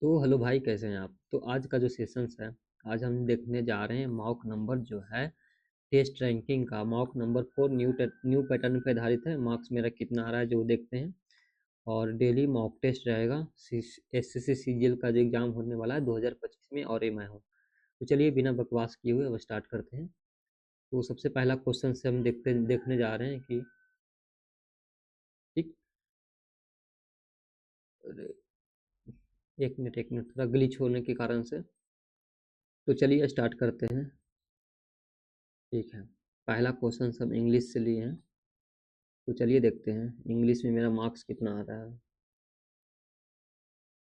तो हेलो भाई, कैसे हैं आप? तो आज का जो सेशंस है, आज हम देखने जा रहे हैं मॉक नंबर जो है टेस्ट रैंकिंग का। मॉक नंबर 4 न्यू पैटर्न पे आधारित है। मार्क्स मेरा कितना आ रहा है जो देखते हैं। और डेली मॉक टेस्ट रहेगा। एसएससी सीजीएल का जो एग्जाम होने वाला है 2025 में, और ये मैं हूँ। तो चलिए बिना बकवास किए हुए अब स्टार्ट करते हैं। तो सबसे पहला क्वेश्चन से हम देखने जा रहे हैं कि ठीक। अरे, एक मिनट थोड़ा ग्लिच होने के कारण से। तो चलिए स्टार्ट करते हैं। ठीक है। पहला क्वेश्चन हम इंग्लिश से लिए हैं। तो चलिए देखते हैं इंग्लिश में मेरा मार्क्स कितना आ रहा है।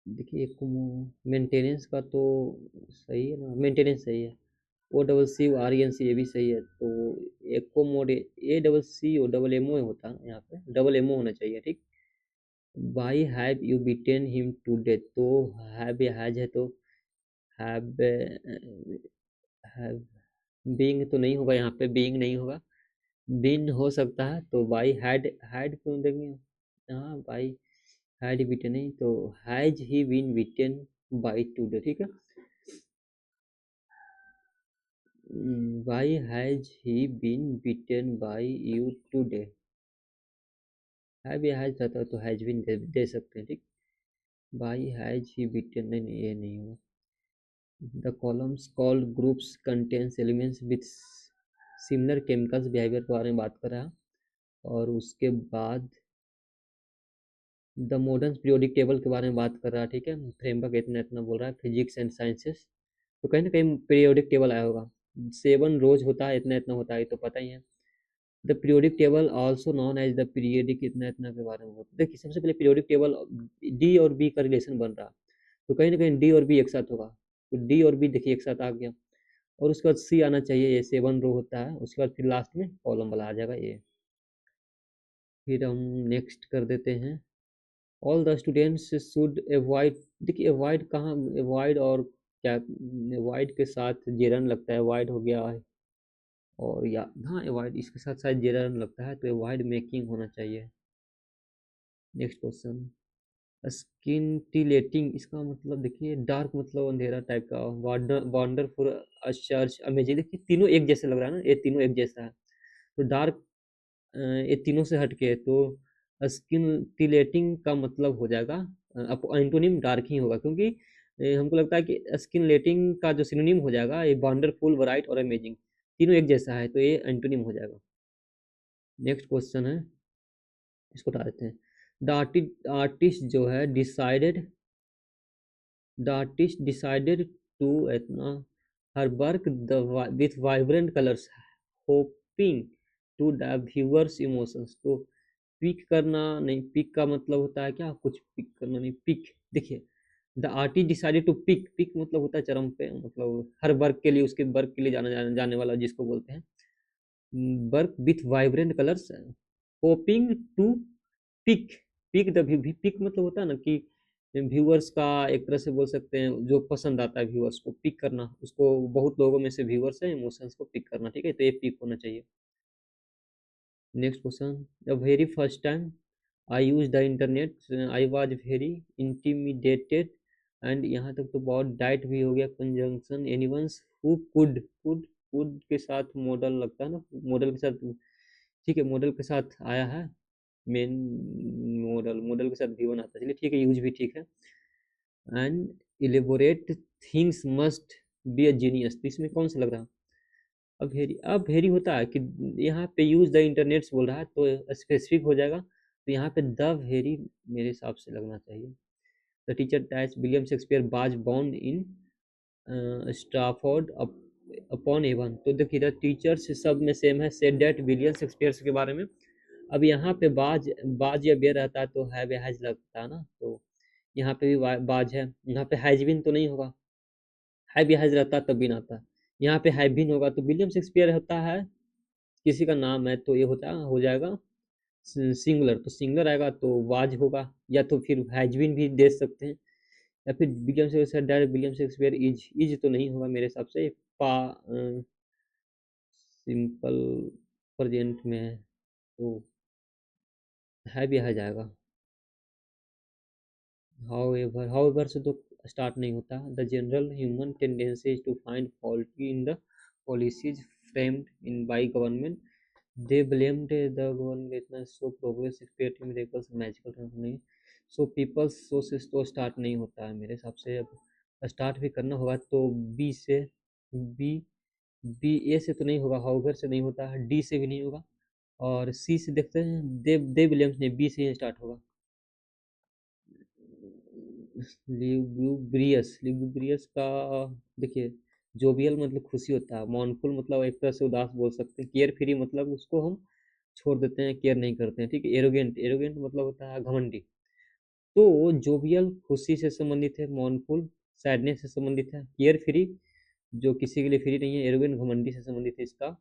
देखिए एक मेंटेनेंस का तो सही है ना, मेंटेनेंस सही है। O double C R N C ये भी सही है। तो accommodate A double C O double M O होता है, यहाँ पे डबल एम ओ होना चाहिए। ठीक। Why have you beaten him to death, तो हैव या हैज है, तो हैव हैव बीइंग तो नहीं होगा, यहाँ पे बीइंग नहीं होगा। बीन हो सकता है, तो बाई हैड क्यों देंगे? हाँ, बाई हैड बीटन नहीं, तो has he been beaten by today. ठीक है। By has he been beaten by you today. Have या हैज रहता है तो हैज बीन दे सकते हैं। ठीक। बाई हैज ही बीटन नहीं, नहीं, ये नहीं होगा। The columns called groups contains elements with similar chemicals behaviour के बारे में बात कर रहा है। और उसके बाद द मॉडर्न पीरियोडिक टेबल के बारे में बात कर रहा है। ठीक है। फ्रेमवर्क इतना इतना बोल रहा है, फिजिक्स एंड साइंसेस। तो कहीं ना कहीं पीरियोडिक टेबल आया होगा। 7 रोज होता है, इतना इतना होता है, तो पता ही है। The periodic table also known as the periodic इतना इतना के बारे में होता। देखिए सबसे पहले पीरियोडिक टेबल डी और बी का रिलेशन बन रहा, तो कहीं ना कहीं डी और बी एक साथ होगा। तो डी और बी देखिए एक साथ आ गया। और उसके बाद सी आना चाहिए, ये 7 रो होता है। उसके बाद फिर लास्ट में कॉलम वाला आ जाएगा ये। फिर हम नेक्स्ट कर देते हैं। All the students should avoid. देखिए अवॉइड कहाँ, अवॉइड और क्या, अवॉइड के साथ जेरन लगता है, अवॉइड हो गया है। और या हाँ, अवॉइड इसके साथ शायद जेरन लगता है, तो अवॉइड मेकिंग होना चाहिए। Next question. स्किनटिलेटिंग, इसका मतलब देखिए डार्क मतलब अंधेरा टाइप का। वंडरफुल, अचर्च, अमेजिंग। देखिए तीनों एक जैसे लग रहा है ना, ये तीनों एक जैसा है। तो डार्क ये तीनों से हटके है, तो स्किनटिलेटिंग का मतलब हो जाएगा, एंटोनिम डार्क ही होगा, क्योंकि हमको लगता है कि स्किनलेटिंग का जो सिनोनिम हो जाएगा ये वंडरफुल, ब्राइट और अमेजिंग, तीनों एक जैसा है, तो ये एंटोनिम हो जाएगा। नेक्स्ट क्वेश्चन है, इसको उठा देते हैं। द आर्टिस्ट जो है decided, the artist decided to इतना her work the with vibrant colours, hoping to the viewers emotions. तो पिक करना नहीं, पिक का मतलब होता है क्या, कुछ पिक करना नहीं, पिक। देखिए the artist decided to pick, pick मतलब होता है चरम पे, मतलब हर वर्क के लिए, उसके वर्क के लिए जाने वाला जिसको बोलते हैं। Work with vibrant colours, hoping to pick. Pick the view, pick मतलब होता है ना कि व्यूअर्स का, एक तरह से बोल सकते हैं जो पसंद आता है व्यूअर्स को, पिक करना उसको। बहुत लोगों में से व्यूअर्स है, इमोशंस को पिक करना। ठीक है, तो ये पिक होना चाहिए। Next question. The very first time I use the internet I was very intimidated, and यहाँ तक तो बहुत डाइट भी हो गया। कंजंक्शन एनीवंस हु कुड के साथ मॉडल लगता है ना, मॉडल के साथ। ठीक है, मॉडल के साथ आया है। मेन मॉडल के साथ भी बनाता है, चलिए ठीक है, यूज भी ठीक है। And elaborate things must be a genius, तो इसमें कौन सा लग रहा है? अब हेरी होता है कि यहाँ पे यूज द इंटरनेट्स बोल रहा है, तो स्पेसिफिक हो जाएगा, तो यहाँ पे द वेरी मेरे हिसाब से लगना चाहिए। The teacher dash William Shakespeare बाज बॉर्न इन स्ट्राफोर्ड अपॉन एवन। तो देखिए द टीचर्स सब में सेम है, सेड डेट विलियम शेक्सपियर के बारे में। अब यहाँ पे बाज बाज या बेर रहता है तो हैव या हैज लगता है ना, तो यहाँ पे भी बाज है। यहाँ पे हैजबिन तो नहीं होगा, हैव या हैज रहता तब बिन आता। यहाँ पे हैव बिन होगा तो विलियम शेक्सपियर होता है, किसी का नाम है, तो ये होता हो जाएगा सिंगुलर, तो सिंगुलर आएगा तो वाज होगा, या तो फिर हैजबिन भी दे सकते हैं। या फिर William Shakespeare, direct William Shakespeare is तो नहीं होगा मेरे हिसाब से। पा सिंपल प्रेजेंट में है, तो है भी आ जाएगा। हाउ एवर से तो स्टार्ट नहीं होता। The general human tendency is to find faulty in the policies framed in by government. They blamed the government so progress creative miracles magical नहीं। सो पीपल्स सो से तो स्टार्ट नहीं होता है मेरे हिसाब से। अब स्टार्ट भी करना होगा तो बी से, बी बी ए से तो नहीं होगा, हाउगर से नहीं होता है, डी से भी नहीं होगा, और सी से देखते हैं, दे विलियम्स ने, बी से ही स्टार्ट होगा। लिब्रियस, लिब्रियस का देखिए, जोवियल मतलब खुशी होता है, मॉर्नफुल मतलब एक तरह से उदास बोल सकते हैं, केयर फ्री मतलब उसको हम छोड़ देते हैं, केयर नहीं करते हैं, ठीक है। एरोगेंट, एरोगेंट मतलब होता है घमंडी। तो जोवियल खुशी से संबंधित है, मॉर्नफुल सैडनेस से संबंधित है, केयर फ्री जो किसी के लिए फ्री नहीं है, एरोगेंट घमंडी से संबंधित है। इसका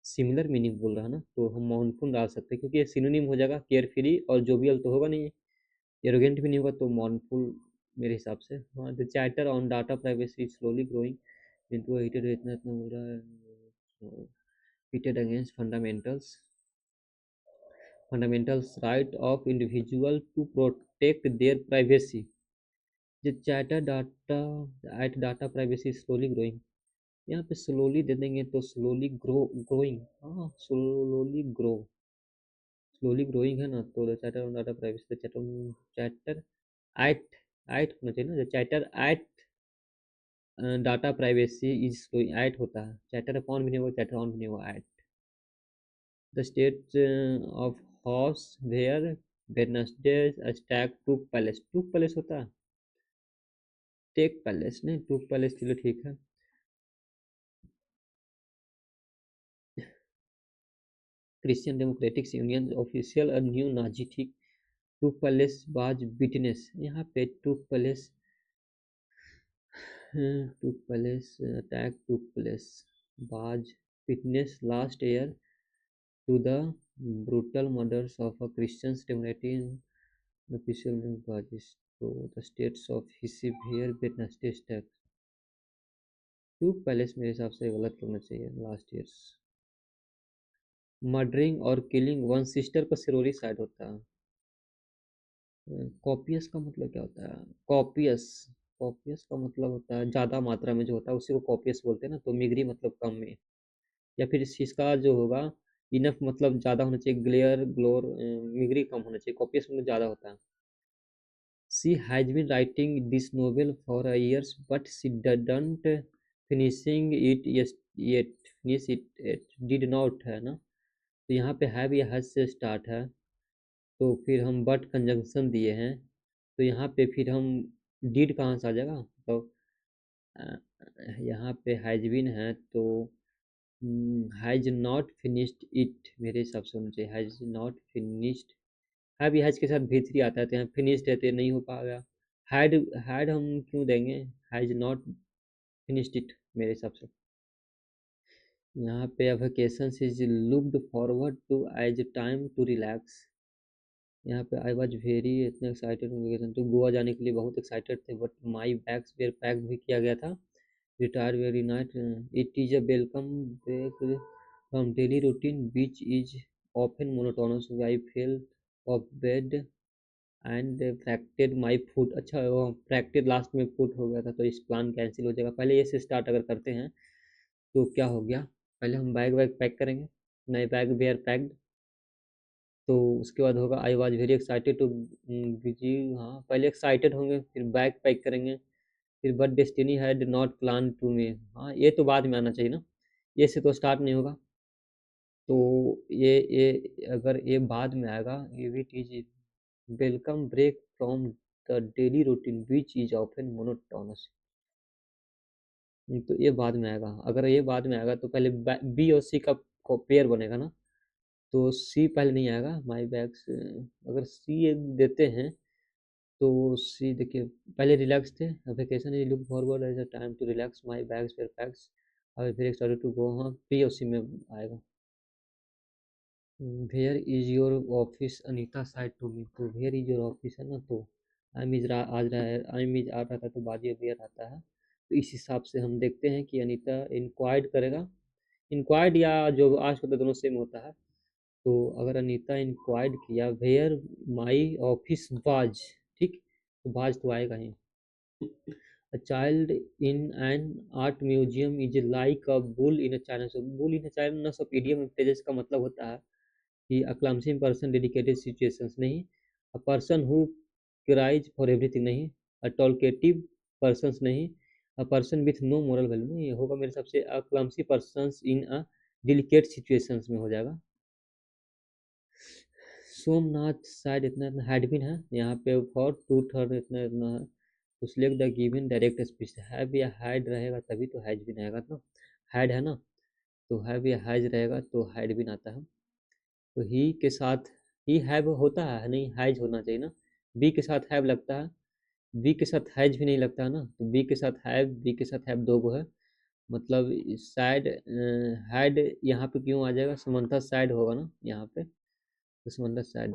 सिमिलर मीनिंग बोल रहा है ना, तो हम मॉर्नफुल डाल सकते हैं क्योंकि ये सिनोनिम हो जाएगा, केयर फ्री और जोवियल तो होगा नहीं, एरोगेंट भी नहीं होगा, तो मॉर्नफुल मेरे हिसाब से। हाँ, the chatter on data privacy is slowly growing into heated, इतना इतना बोल रहा है, heated against fundamentals, fundamentals right of individual to protect their privacy. The chatter data at data privacy slowly growing, यहाँ पे स्लोली दे देंगे तो स्लोली ग्रोइंग, हाँ स्लोली ग्रो, स्लोली ग्रोइंग है ना, तो the chatter on data privacy, the chatter, chatter at, at होना चाहिए ना, the chatter eight data privacy is add होता है, चैटर अपॉन भी नहीं होगा, चैटर ऑन भी नहीं होगा, add. The state of horse where Wednesday attack took palace, took palace होता है, टेक पैलेस नहीं, टूक पैलेस, चलो ठीक है। क्रिश्चियन डेमोक्रेटिक यूनियन ऑफिशियल और न्यू नाजी, ठीक। टूक पैलेस बाज बिटनेस, यहाँ पे टूक palace, took palace attack took palace, बाज बिटनेस last year to the brutal murders of a Christian community in the official Bajis to the states of his severe Wednesday attack। To palace मेरे हिसाब से गलत करना चाहिए, लास्ट ईयर्स। मर्डरिंग और killing one sister पर सिरोरी साइड होता है। कॉपियस का मतलब क्या होता है, कॉपियस, कॉपियस का मतलब होता है ज़्यादा मात्रा में जो होता है उसी को कॉपियस बोलते हैं ना, तो मिगरी मतलब कम में, या फिर इसका जो होगा इनफ मतलब ज़्यादा होना चाहिए, ग्लेयर ग्लोर, मिगरी कम होना चाहिए, कॉपियस मतलब ज़्यादा होता है। She has been writing this novel for years, but she didn't finishing it yet, finish it yet, did not है ना, तो यहाँ पे हैव या हैज से स्टार्ट है, तो फिर हम बट कंजंक्शन दिए हैं, तो यहाँ पे फिर हम डिड कहाँ से आ जाएगा, तो यहाँ पे हैज बीन है, तो हैज नॉट फिनिश्ड इट मेरे हिसाब से होना चाहिए, हैज नॉट फिनिश्ड। हैव या हैज के साथ भी थ्री आता है, तो यहाँ फिनिश्ड है तो ये नहीं हो पाएगा। हैड, हैड हम क्यों देंगे, हैज नॉट फिनिश्ड इट मेरे हिसाब से। यहाँ पे vacation is looked forward to as time to relax, यहाँ पे आई वॉज वेरी इतने एक्साइटेड वेकेशन, तो गोवा जाने के लिए बहुत एक्साइटेड थे, but my bags were packed भी किया गया था, retire very night, it is a welcome break from daily routine which is often monotonous, I fell off bed and fractured my foot, अच्छा वो फ्रैक्टेड लास्ट में फुट हो गया था, तो इस प्लान कैंसिल हो जाएगा। पहले ये से स्टार्ट अगर करते हैं तो क्या हो गया, पहले हम बैग वैग पैक करेंगे, नए बैग वेयर पैक्ड, तो उसके बाद होगा I was very excited to busy, हाँ पहले एक्साइटेड होंगे, फिर बैग पैक करेंगे, फिर but destiny had not plan to me, हाँ ये तो बाद में आना चाहिए ना, ये से तो स्टार्ट नहीं होगा, तो ये अगर ये बाद में आएगा, ये भी चीज, welcome break from the daily routine which is often monotonous, तो ये बाद में आएगा, अगर ये बाद में आएगा तो पहले बी और सी का पेयर बनेगा ना, तो सी पहले नहीं आएगा, माई बैग्स, अगर सी देते हैं तो सी देखिए, पहले रिलैक्स थे, vacation is look forward as a time to relax, my bags were packs, I फिर एक्साइटेड टू गो, हाँ बी और सी में आएगा। Where is your office Anita side to me, तो वेयर इज योर ऑफिस है ना, तो आई मीज आज रहा है, आई मीज आ रहा था, तो बाजी वेयर आता है, तो इस हिसाब से हम देखते हैं कि अनीता इंक्वायर्ड करेगा, इंक्वायर्ड या जो आज होता है दोनों सेम होता है, तो अगर अनीता इंक्वायर्ड किया वेयर माई ऑफिस बाज, ठीक, तो बाज तो आएगा ही, A child in an art museum is like a bull in a china shop. Bull in a china shop idiom and phrases का मतलब होता है कि a clumsy person dedicated situations नहीं, a person who cries for everything नहीं, a talkative persons नहीं, a person with no moral value नहीं, ये होगा मेरे हिसाब से a clumsy persons in a delicate situations में हो जाएगा। सोमनाथ शायद इतना इतना हैड बिन है यहाँ पे फॉर टू थर्ड इतना इतना है तो select the given direct speech have या हैड रहेगा तभी तो हैज बिन आएगा ना हैड है ना तो हैव या हैज रहेगा तो हैड बिन आता है तो ही के साथ ही हैव होता है नहीं हैज होना चाहिए ना बी के साथ हैव लगता है बी के साथ हैज भी नहीं लगता है ना तो बी के साथ हैव बी के साथ हैव दो गो है मतलब शायद हैड यहाँ पे क्यों आ जाएगा समंथा शायद होगा ना यहाँ पे तो समंथा शायद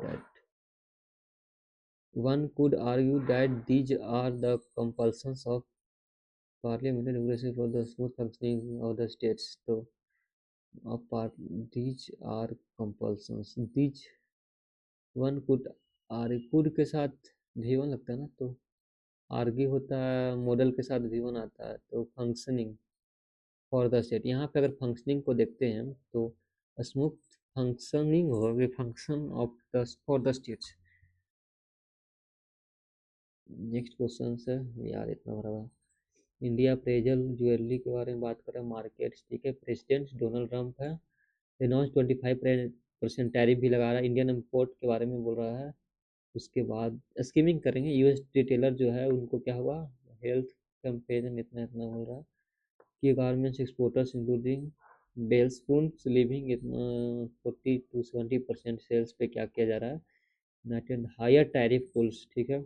one could argue that these are the compulsions of parliamentary democracy for the smooth functioning of the states. So, these are compulsions. These one could argue could के साथ V1 लगता है ना तो आर्गी होता है मॉडल के साथ V1 आता है तो फंक्शनिंग फॉर द स्टेट यहाँ पे अगर फंक्शनिंग को देखते हैं तो स्मूथ फंक्शनिंग होगा function of the for the states next question है यार इतना बड़ा इंडिया प्रेजल ज्वेलरी के बारे में बात करें मार्केट्स ठीक है प्रेसिडेंट डोनाल्ड ट्रंप है रिनॉन्स 25% टैरिफ भी लगा रहा है इंडियन इम्पोर्ट के बारे में बोल रहा है उसके बाद स्कीमिंग करेंगे यूएस रिटेलर जो है उनको क्या हुआ हेल्थ कंपेरिजन इतना इतना बोल रहा है कि garments exporters including bell spoons living इतना 40 to 70% सेल्स पे क्या किया जा रहा है यूनाइटेड हायर टैरिफ पुल्स ठीक है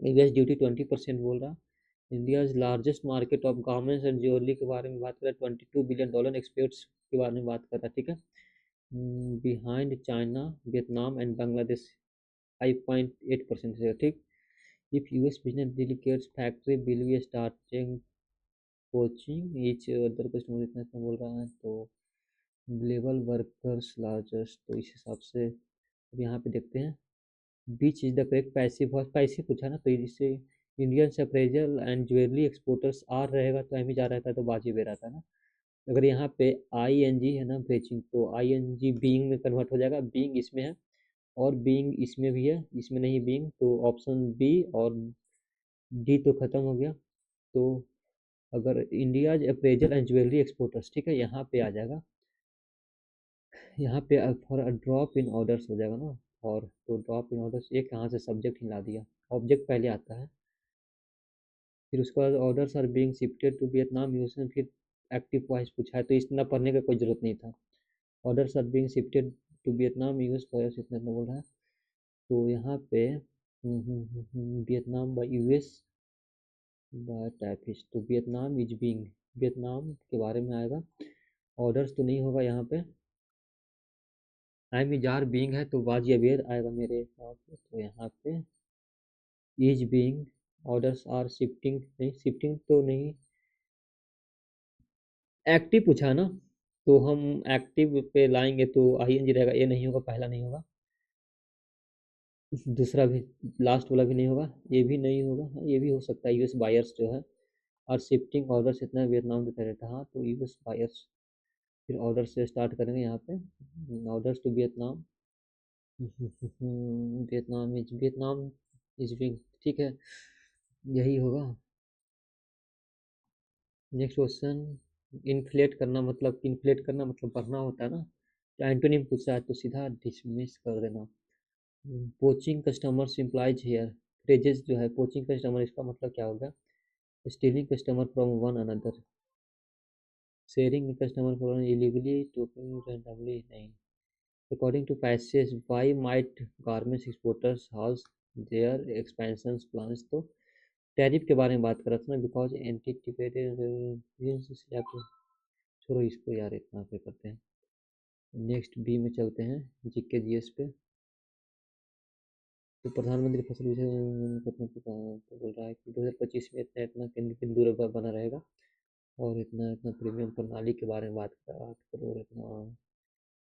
यूएस ड्यूटी 20% बोल रहा India's largest market of garments and jewellery के बारे में बात करें $22 बिलियन एक्सपोर्ट्स के बारे में बात कर रहा है ठीक है behind China Vietnam and Bangladesh 5.8% से ठीक if US business delicates factory will be starting coaching each other customer इतना इतना बोल रहा है तो ग्लोबल वर्कर्स लार्जेस्ट तो इस हिसाब से अब यहाँ पे देखते हैं which is the correct passive बहुत पैसिव पूछा ना तो इससे Indian appraisal and jewellery exporters are रहेगा तो एम ही जा रहता है तो बाजी बे रहता है ना अगर यहाँ पे आई एन जी है ना ब्रेचिंग तो आई एन जी बींग में कन्वर्ट हो जाएगा बींग इसमें है और बींग इसमें भी है इसमें नहीं बींग तो ऑप्शन बी और डी तो खत्म हो गया तो अगर India's appraisal and jewellery exporters ठीक है यहाँ पे आ जाएगा यहाँ पे for a drop in orders हो जाएगा ना और तो ड्रॉप इन ऑर्डर्स एक यहाँ से सब्जेक्ट हिला दिया ऑब्जेक्ट पहले आता है फिर उसके बाद orders are being shifted to Vietnam US में फिर एक्टिव वॉइस पूछा है तो इतना पढ़ने का कोई ज़रूरत नहीं था orders are being shifted to Vietnam US voice इतना इतना बोल रहा है तो यहाँ पे Vietnam by US by typist तो वियतनाम इज बीइंग वियतनाम के बारे में आएगा ऑर्डर्स तो नहीं होगा यहाँ पे आई एम जार बीइंग है तो वाज अवेयर आएगा मेरे हिसाब से तो यहाँ पे is being orders are shifting नहीं शिफ्टिंग तो नहीं एक्टिव पूछा ना तो हम एक्टिव पे लाएंगे तो आई एन जी रहेगा ये नहीं होगा पहला नहीं होगा दूसरा भी लास्ट वाला भी नहीं होगा ये भी नहीं होगा हाँ ये भी हो सकता है यूएस बायर्स जो है और शिफ्टिंग ऑर्डर्स इतना वियतनाम के तरह था हाँ तो यूएस बायर्स फिर ऑर्डर से स्टार्ट करेंगे यहाँ पे orders to Vietnam Vietnam is big ठीक है यही होगा नेक्स्ट क्वेश्चन इन्फ्लेट करना मतलब बढ़ना होता है ना तो एंटोनिम पूछा है तो सीधा डिसमिस कर देना poaching customers implies here phrases जो है पोचिंग कस्टमर इसका मतलब क्या होगा stealing customer from one another sharing customer from illegally talking randomly नहीं according to passage why might garments exporters halt their expansion plans तो टैरिफ के बारे में बात कर रहा था ना बिकॉज एंटीसिपेटेड या फिर छोड़ो इसको यार इतना पे करते हैं नेक्स्ट बी में चलते हैं जीके जीएस पे तो प्रधानमंत्री फसल तो बोल रहा है कि 2025 में इतना इतना केंद्र बिंदु बना रहेगा और इतना इतना प्रीमियम प्रणाली के बारे में बात करो और इतना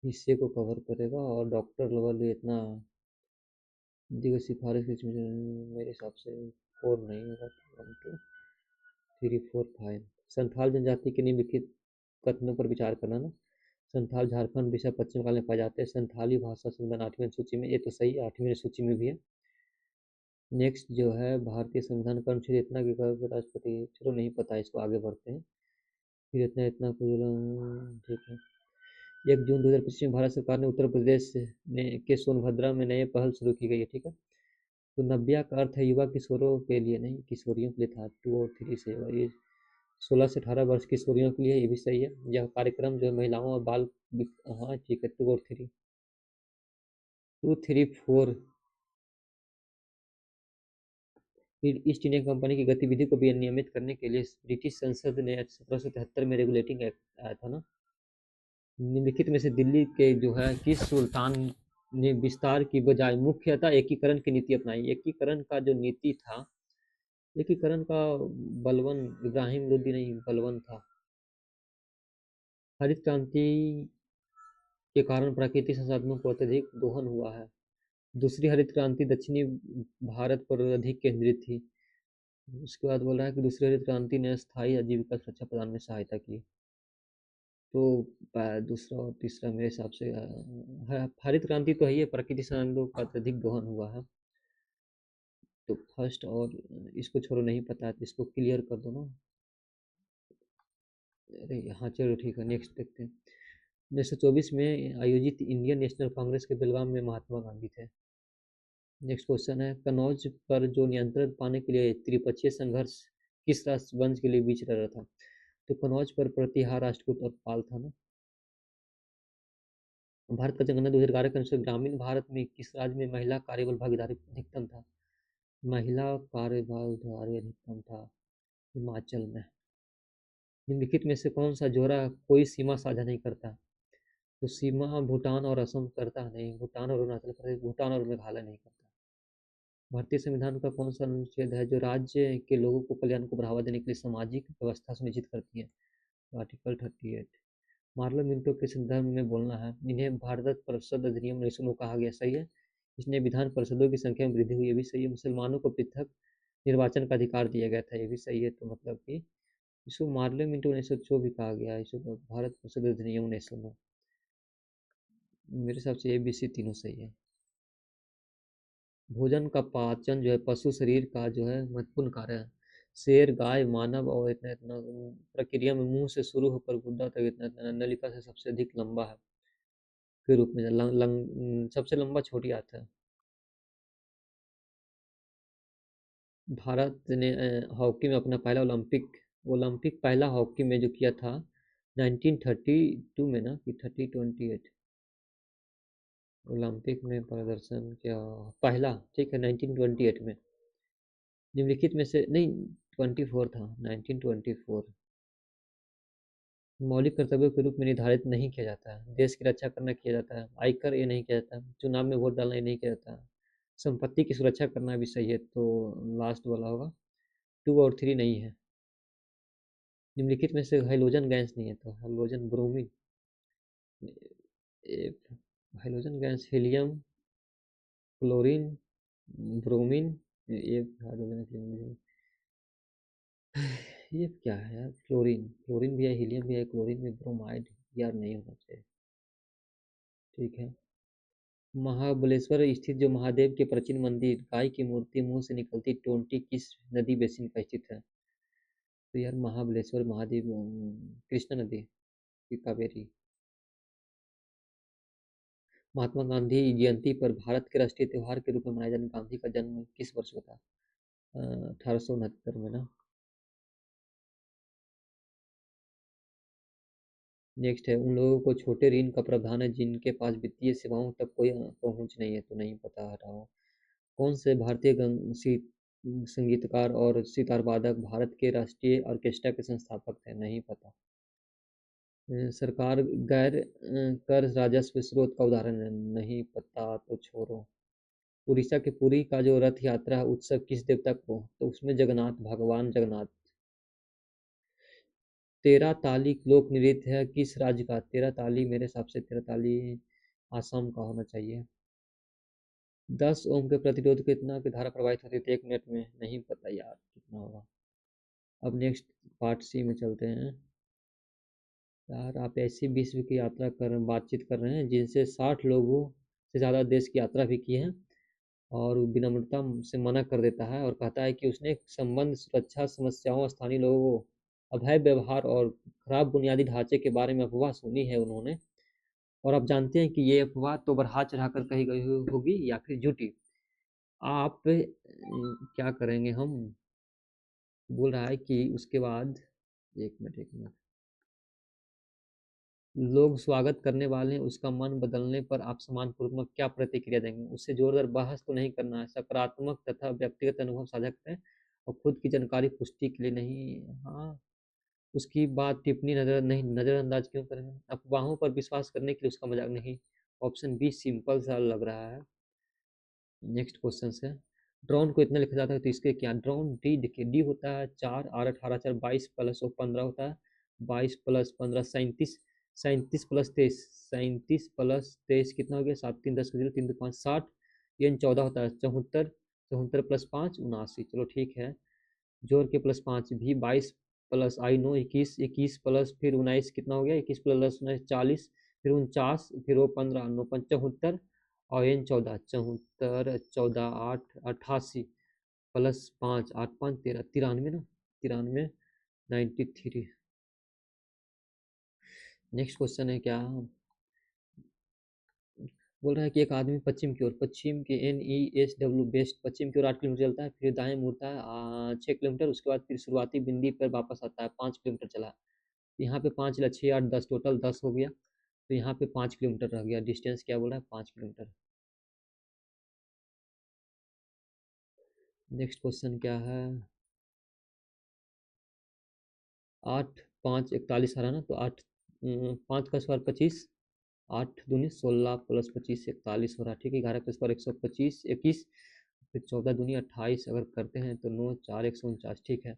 हिस्से को कवर करेगा और डॉक्टर लेवल इतना दी गई सिफारिश मेरे हिसाब से और नहीं होगा 1 2 345 संथाल जनजाति के निम्नलिखित कथनों पर विचार करना ना। संथाल झारखंड उड़ीसा पश्चिम बंगाल में पाए जाते हैं। संथाली भाषा संविधान 8वीं सूची में, ये तो सही 8वीं सूची में भी है। नेक्स्ट जो है भारतीय संविधान का अनुच्छेद इतना कि राष्ट्रपति, चलो नहीं पता इसको, आगे बढ़ते हैं। फिर इतना इतना ठीक है। 1 जून 2025 में भारत सरकार ने उत्तर प्रदेश के सोनभद्रा में नए पहल शुरू की गई है, ठीक है। तो नव्या का अर्थ है युवा किशोरों के लिए, नहीं किशोरियों के लिए था, 2 और 3 से होगा ये। 16 से 18 वर्ष किशोरियों के लिए, ये भी सही है। यह कार्यक्रम जो है महिलाओं और बाल, हाँ ठीक है, 2 और 3, 2 3 4। फिर ईस्ट इंडिया कंपनी की गतिविधि को भी नियमित करने के लिए ब्रिटिश संसद ने 1773 में रेगुलेटिंग एक्ट आया था ना। निम्नलिखित में से दिल्ली के जो है किस सुल्तान ने विस्तार की बजाय मुख्यतः एकीकरण की नीति अपनाई? एकीकरण का जो नीति था, एकीकरण का बलबन, इब्राहिम लोदी नहीं, बलबन था। हरित क्रांति के कारण प्राकृतिक संसाधनों को अत्यधिक दोहन हुआ है। दूसरी हरित क्रांति दक्षिणी भारत पर अधिक केंद्रित थी। उसके बाद बोल रहा है कि दूसरी हरित क्रांति ने स्थायी आजीविका सुरक्षा प्रदान में सहायता की। तो दूसरा और तीसरा मेरे हिसाब से हरित क्रांति तो है ही, प्राकृतिक संसाधनों का अत्यधिक दोहन हुआ है। तो फर्स्ट और इसको छोड़ो, नहीं पता है तो इसको क्लियर कर दो ना। अरे हाँ चलो ठीक है, नेक्स्ट देखते हैं। 1924 में आयोजित इंडियन नेशनल कांग्रेस के बेलगाम में महात्मा गांधी थे। नेक्स्ट क्वेश्चन है, कनौज पर जो नियंत्रण पाने के लिए त्रिपक्षीय संघर्ष किस राष्ट्रवंश के लिए बीच रहा था? तो कनौज पर प्रतिहार राष्ट्रकूट और पाल था ना। भारत का जनगणना 2011 के अनुसार ग्रामीण भारत में किस राज्य में महिला कार्यबल भागीदारी अधिकतम था? महिला कार्यबल भागीदारी अधिकतम था हिमाचल में। निम्नलिखित में से कौन सा जोड़ा कोई सीमा साझा नहीं करता? तो सीमा भूटान और असम करता नहीं, भूटान और अरुणाचल प्रदेश, भूटान और मेघालय नहीं करता। भारतीय संविधान का कौन सा अनुच्छेद है जो राज्य के लोगों को कल्याण को बढ़ावा देने के लिए सामाजिक व्यवस्था सुनिश्चित करती है? आर्टिकल 38। मार्लो मिंटो के संदर्भ में बोलना है, इन्हें भारत परिषद अधिनियम 1909 कहा गया, सही है। इसने विधान परिषदों की संख्या में वृद्धि हुई, ये भी सही है। मुसलमानों को पृथक निर्वाचन का अधिकार दिया गया था, ये भी सही है। तो मतलब कि इसको मार्लो मिंटो 1904 भी कहा गया है, इसको भारत परिषद अधिनियम 1909। मेरे हिसाब से ए बी सी तीनों सही है। भोजन का पाचन जो है पशु शरीर का जो है महत्वपूर्ण कार्य है। शेर, गाय, मानव और इतना इतना प्रक्रिया में मुंह से शुरू होकर गुद्दा तक इतना इतना नलिका से सबसे अधिक लंबा है के रूप में सबसे लंबा छोटी आता है। भारत ने हॉकी में अपना पहला ओलंपिक ओलंपिक पहला हॉकी में जो किया था 1932 में ना, कि 3028 ओलंपिक में प्रदर्शन क्या पहला, ठीक है 1928 में। निम्नलिखित में से नहीं, 24 था, 1924। मौलिक कर्तव्यों के रूप में निर्धारित नहीं किया जाता है। देश की रक्षा करना किया जाता है, आयकर ये नहीं किया जाता, चुनाव में वोट डालना ये नहीं किया जाता, संपत्ति की सुरक्षा करना भी सही है, तो लास्ट वाला होगा। 2 और 3 नहीं है। निम्नलिखित में से हाइड्रोजन गैस नहीं है, तो hydrogen bromine, hydrogen gas helium, chlorine, bromine, ये हाइड्रोजन, ये क्या है यार, फ्लोरीन, फ्लोरीन भी है, हीलियम भी है, क्लोरीन में ब्रोमाइड, यार नहीं होना चाहिए। ठीक है। महाबलेश्वर स्थित जो महादेव के प्राचीन मंदिर गाय की मूर्ति मुंह से निकलती टोंटी किस नदी बेसिन का स्थित है? तो यार महाबलेश्वर महादेव कृष्णा नदी की कावेरी। महात्मा गांधी जयंती पर भारत के राष्ट्रीय त्योहार के रूप में मनाए जाने गांधी का जन्म किस वर्ष हुआ था? 1869 में ना। नेक्स्ट है, उन लोगों को छोटे ऋण का प्रावधान है जिनके पास वित्तीय सेवाओं तक कोई पहुंच नहीं है, तो नहीं पता, हटाओ। कौन से भारतीय संगीतकार और सितार वादक भारत के राष्ट्रीय ऑर्केस्ट्रा के संस्थापक थे? नहीं पता। सरकार गैर कर राजस्व स्रोत का उदाहरण है? नहीं पता, तो छोड़ो। उड़ीसा के पुरी का जो रथ यात्रा है उत्सव किस देवता को? तो उसमें जगन्नाथ, भगवान जगन्नाथ। तेरह ताली लोक नृत्य है किस राज्य का? तेरह ताली मेरे हिसाब से तेरह ताली आसाम का होना चाहिए। 10 ओम के प्रतिरोध कितना की धारा प्रवाहित होती थी 1 मिनट में? नहीं पता यार कितना होगा। अब नेक्स्ट पार्ट सी में चलते हैं। यार आप ऐसी विश्व की यात्रा कर बातचीत कर रहे हैं जिनसे 60 लोगों से ज़्यादा देश की यात्रा भी की है, और वो विनम्रता से मना कर देता है और कहता है कि उसने संबंध, सुरक्षा समस्याओं, स्थानीय लोगों, अभय व्यवहार और खराब बुनियादी ढांचे के बारे में अफवाह सुनी है उन्होंने। और आप जानते हैं कि ये अफवाह तो बढ़ा चढ़ाकर कही गई होगी या फिर झूठी। आप क्या करेंगे हम। बोल रहा है कि उसके बाद, एक मिनट, लोग स्वागत करने वाले हैं, उसका मन बदलने पर आप सम्मानपूर्वक क्या प्रतिक्रिया देंगे। उससे जोरदार बहस तो नहीं करना है, सकारात्मक तथा व्यक्तिगत अनुभव साझा करें और खुद की जानकारी पुष्टि के लिए नहीं। हाँ, उसकी बात टिप्पणी नजरअंदाज क्यों करें। अफवाहों पर विश्वास करने के लिए उसका मजाक नहीं। ऑप्शन बी सिंपल सा लग रहा है। नेक्स्ट क्वेश्चन है, ड्रोन को इतना लिखा जाता है तो इसके क्या। ड्रोन डी, देखिए डी होता है 4 आर 18 4 22 प्लस 15 होता है। 22 प्लस 15 37, 37 प्लस 23, 37 प्लस 23 कितना हो गया, 7 3 10 3 2 5 60। ये 14 होता है। 74, 74 प्लस 5 79। चलो ठीक है। जोड़ के प्लस 5 भी 22 प्लस आई 9 21, 21 प्लस फिर 19 कितना हो गया, 21 प्लस 19 40, फिर 49, फिर वो 15 9 5 74, और एन 14 74 14 8 88 प्लस 5 8 5 13 93 ना, 93 93। नेक्स्ट क्वेश्चन है क्या, बोल रहा है कि एक आदमी पश्चिम की ओर, पश्चिम के NESW बेस्ट पश्चिम की ओर 8 किलोमीटर चलता है, फिर दाएं मुड़ता है 6 किलोमीटर, उसके बाद फिर शुरुआती बिंदी पर वापस आता है, 5 किलोमीटर चला। यहाँ पे 5 6 8 10 टोटल 10 हो गया, तो यहाँ पे 5 किलोमीटर रह गया। डिस्टेंस क्या बोल रहा है, 5 किलोमीटर। नेक्स्ट क्वेश्चन क्या है, 8 5 41 आ रहा ना, तो 5 का स्क्वायर 25, 8 दूनी 16 प्लस 25 41 हो रहा है, ठीक है। 11 का स्क्वायर 125 21, फिर 14 दूनी 28, अगर करते हैं तो 9 4 149, ठीक है।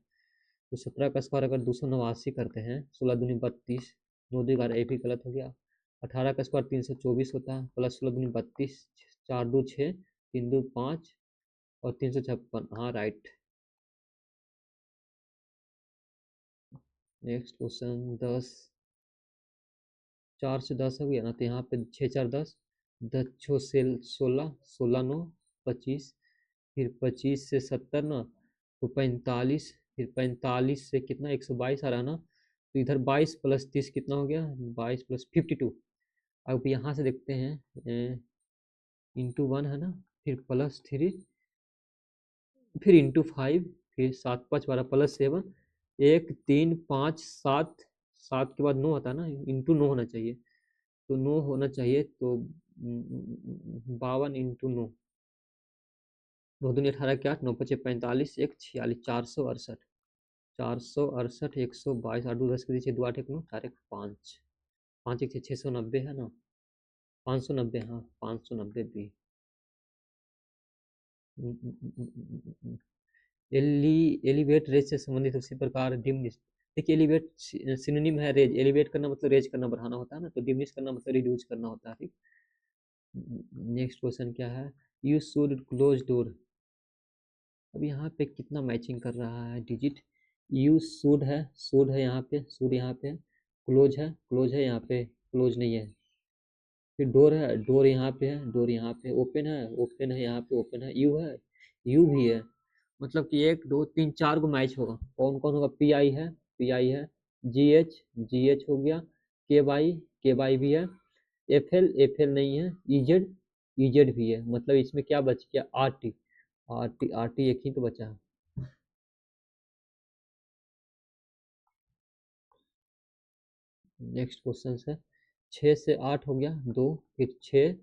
तो 17 का स्क्वायर अगर 289 करते हैं, 16 दूनी 32, 9 दो 11, एक भी गलत हो गया। 18 का स्क्वायर 324 होता है, प्लस 16 दूनी 32, 4 2 6, 3 2 5, और 356, हाँ राइट। नेक्स्ट क्वेश्चन 10, 4 से 10 हो गया ना, तो यहाँ पे 6 4 10, 10 छो से 16, 16 9 25, फिर 25 से 70 ना, तो 45, फिर 45 से कितना 122 आ रहा ना, तो इधर 22 प्लस 30 कितना हो गया, 22 प्लस 52। अब यहाँ से देखते हैं, इंटू 1 है ना, फिर प्लस 3, फिर इंटू 5, फिर 7 5 12 प्लस 7, 1 3 5 7, 7 के बाद 9 आता है ना, इंटू 9 होना चाहिए, तो 9 होना चाहिए, तो 52 इंटू 9, 9 दूनी 18 के 8, 9 पचे 45, 1 46, 468, 468 122, 8 2 10 के नीचे 2 8 1 9 4 1 5, 5 1 690 है ना, 590, हाँ 590 भी। एलिवेट रेज से संबंधित उसी प्रकार डिमनिश, देखिए एलिवेट सिनोनिम है रेज, एलिवेट करना मतलब रेज करना बढ़ाना होता है ना, तो डिमनिश करना मतलब रिड्यूस करना होता है, ठीक। नेक्स्ट क्वेश्चन क्या है, यू शुड क्लोज डोर। अब यहाँ पे कितना मैचिंग कर रहा है डिजिट। यू शुड है यहाँ पे, शुड यहाँ पे, क्लोज है यहाँ पे, क्लोज नहीं है। फिर डोर है, डोर यहाँ पे है, डोर यहाँ पे, ओपन है यहाँ पे, ओपन है, यू है, यू भी है। मतलब कि 1 2 3 4 को मैच होगा। कौन कौन होगा, पी आई है, जी एच हो गया, के वाई भी है, एफ एल नहीं है, ई जेड भी है। मतलब इसमें क्या बच गया, आर टी, आर टी एक ही तो बचा है। नेक्स्ट क्वेश्चन है, 6 से 8 हो गया 2, फिर 6,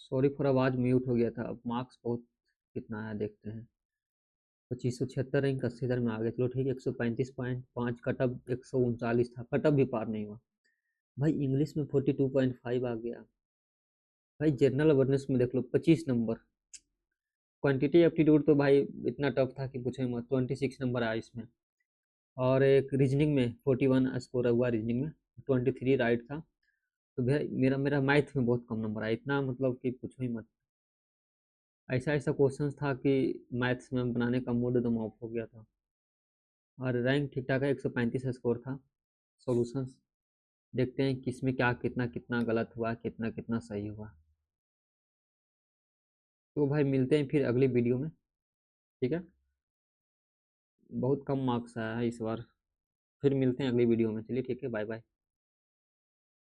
सॉरी फॉर आवाज़ म्यूट हो गया था। अब मार्क्स बहुत कितना आया देखते हैं। 2576 रैंक 80,000 में आ गया। चलो ठीक है, 135.5 कटअप 139 था, कटअप भी पार नहीं हुआ। भाई इंग्लिश में 42.5 आ गया। भाई जनरल अवेयरनेस में देख लो 25 नंबर। क्वांटिटी एप्टीट्यूड तो भाई इतना टफ था कि पूछे मत, 26 नंबर आया इसमें। और एक रीजनिंग में 41 स्कोर हुआ, रीजनिंग में 23 राइट था। तो भाई मेरा मेरा मैथ में बहुत कम नंबर आया, इतना मतलब कि पूछो ही मत। ऐसा ऐसा क्वेश्चन था कि मैथ्स में बनाने का मूड एकदम ऑफ हो गया था। और रैंक ठीक ठाक है, 135 स्कोर था। सॉल्यूशंस देखते हैं किसमें क्या कितना कितना गलत हुआ, कितना कितना सही हुआ। तो भाई मिलते हैं फिर अगली वीडियो में। ठीक है, बहुत कम मार्क्स आया है इस बार। फिर मिलते हैं अगली वीडियो में। चलिए ठीक है, बाय बाय।